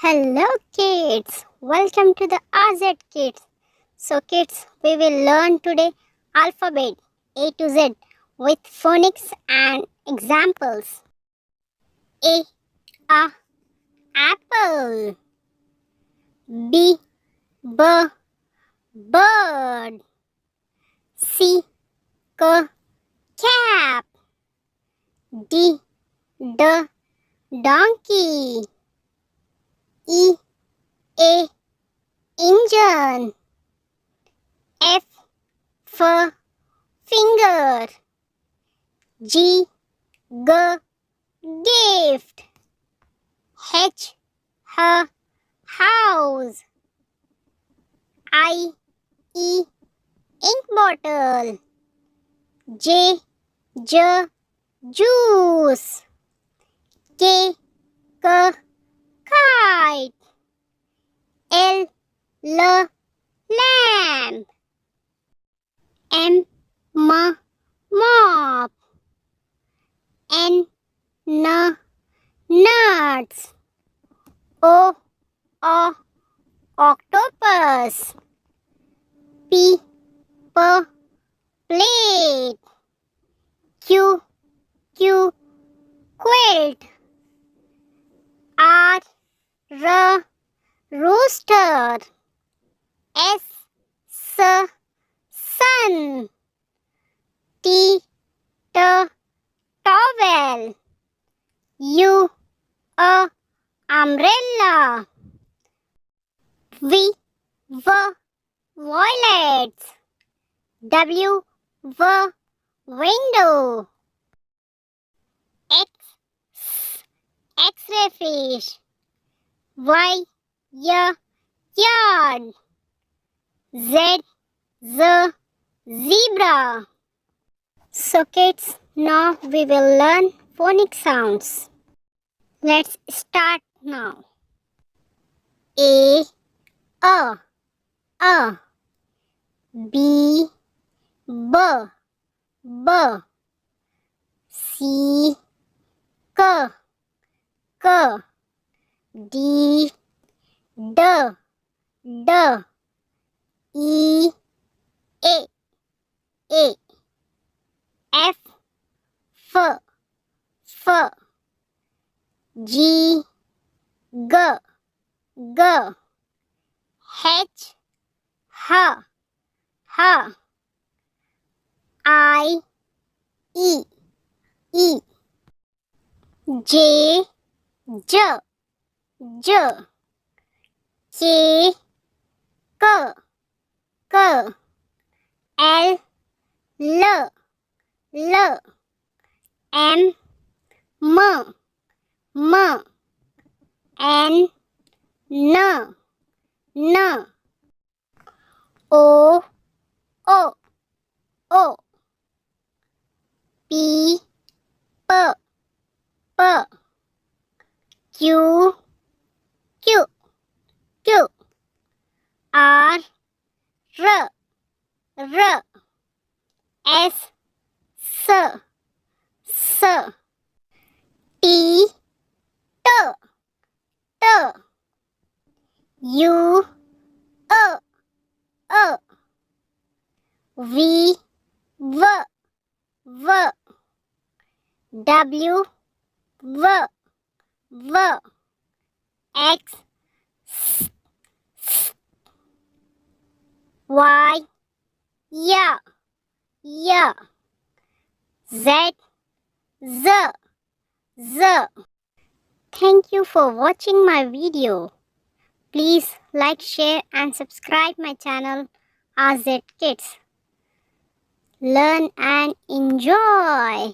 Hello kids, welcome to the AZ Kids. So kids, we will learn today alphabet A to Z with phonics and examples. A apple. B bird. C cap. D donkey. E engine. F finger. G gift. H house. I ink bottle. J juice. K kite. L lamp. M mop. N nuts. O octopus. P plate. Q quilt. R rooster. S sun. T towel. U umbrella. V violets. W window. X X-ray fish. Y yard. Z zebra. So kids, now we will learn phonic sounds. Let's start now. A B C k D E A F G H I E J K L M N O P Q R S T U V W X Y Z. Thank you for watching my video. Please like, share and subscribe my channel AZ Kids. Learn and enjoy.